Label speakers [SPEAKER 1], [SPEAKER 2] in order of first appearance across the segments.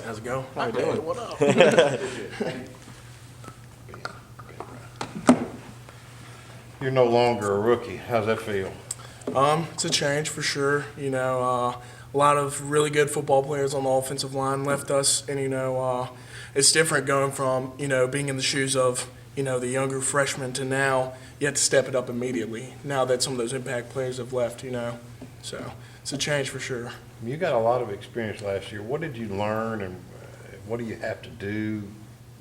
[SPEAKER 1] How's it going?
[SPEAKER 2] How you doing?
[SPEAKER 1] What up?
[SPEAKER 2] You're no longer a rookie. How's that feel?
[SPEAKER 1] It's a change for sure. A lot of really good football players on the offensive line left us, and it's different going from being in the shoes of the younger freshmen to now you have to step it up immediately. Now that some of those impact players have left, so it's a change for sure.
[SPEAKER 2] You got a lot of experience last year. What did you learn, and what do you have to do?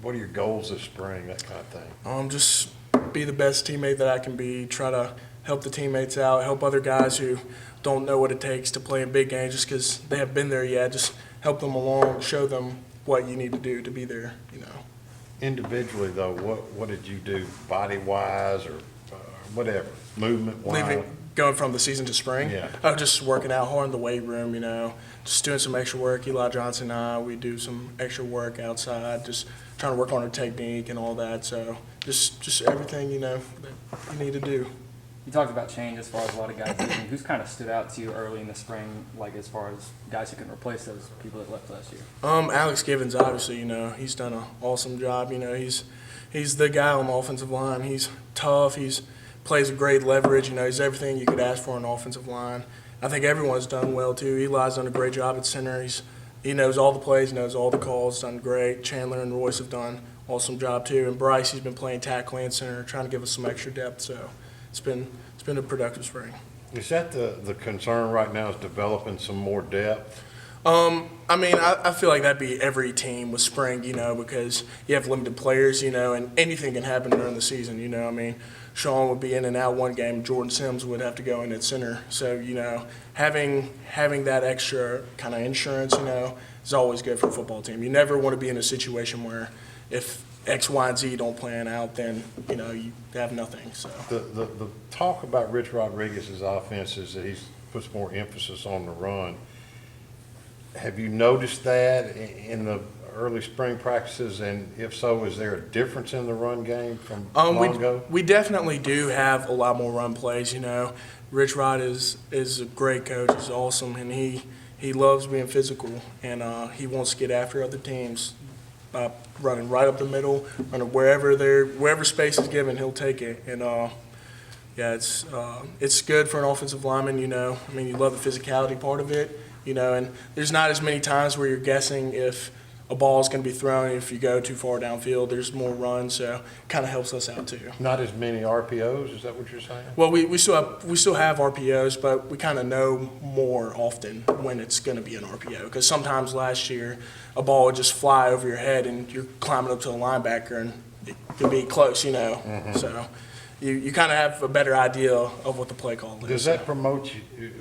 [SPEAKER 2] What are your goals this spring? That kind of thing.
[SPEAKER 1] Just be the best teammate that I can be. Try to help the teammates out, help other guys who don't know what it takes to play in big games just because they haven't been there yet. Just help them along, show them what you need to do to be there.
[SPEAKER 2] Individually, though, what did you do, body-wise or whatever, movement-wise?
[SPEAKER 1] Going from the season to spring?
[SPEAKER 2] Yeah.
[SPEAKER 1] Oh, just working out hard in the weight room, just doing some extra work. Eli Johnson and I, we do some extra work outside, just trying to work on our technique and all that. So just everything, that you need to do.
[SPEAKER 3] You talked about change as far as a lot of guys leaving. Who's kind of stood out to you early in the spring, like as far as guys who can replace those people that left last year?
[SPEAKER 1] Alex Givens, obviously, he's done an awesome job. He's the guy on the offensive line. He's tough. He's plays a great leverage. He's everything you could ask for on an offensive line. I think everyone's done well too. Eli's done a great job at center. He knows all the plays, knows all the calls, done great. Chandler and Royce have done an awesome job too. And Bryce, he's been playing tackle and center, trying to give us some extra depth. So it's been a productive spring.
[SPEAKER 2] Is that the concern right now, is developing some more depth?
[SPEAKER 1] I feel like that'd be every team with spring, because you have limited players, and anything can happen during the season, Sean would be in and out one game, Jordan Sims would have to go in at center. So, having that extra kind of insurance, is always good for a football team. You never want to be in a situation where if X, Y, and Z don't plan out, then, you have nothing. So
[SPEAKER 2] The talk about Rich Rodriguez's offense is that he puts more emphasis on the run. Have you noticed that in the early spring practices, and if so, is there a difference in the run game from long ago?
[SPEAKER 1] We definitely do have a lot more run plays. Rich Rod is a great coach. He's awesome, and he loves being physical, and he wants to get after other teams. Running right up the middle, running wherever space is given, he'll take it. And it's good for an offensive lineman. You love the physicality part of it. And there's not as many times where you're guessing if a ball is going to be thrown if you go too far downfield. There's more runs, so it kind of helps us out too.
[SPEAKER 2] Not as many RPOs, is that what you're saying?
[SPEAKER 1] Well, we still have RPOs, but we kind of know more often when it's going to be an RPO. Because sometimes last year, a ball would just fly over your head and you're climbing up to the linebacker and it could be close,
[SPEAKER 2] Mm-hmm.
[SPEAKER 1] So you kind of have a better idea of what the play call is.
[SPEAKER 2] Does that promote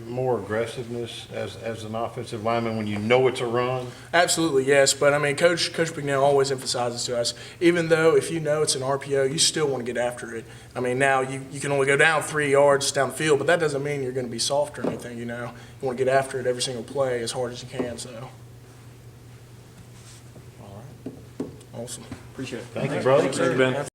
[SPEAKER 2] more aggressiveness as an offensive lineman when you know it's a run?
[SPEAKER 1] Absolutely, yes. But, Coach McNair always emphasizes to us, even though if you know it's an RPO, you still want to get after it. Now you can only go down 3 yards down the field, but that doesn't mean you're going to be soft or anything, You want to get after it every single play as hard as you can, so.
[SPEAKER 3] All right.
[SPEAKER 1] Awesome.
[SPEAKER 3] Appreciate it.
[SPEAKER 2] Thank you, brother.
[SPEAKER 1] Thank you, Ben.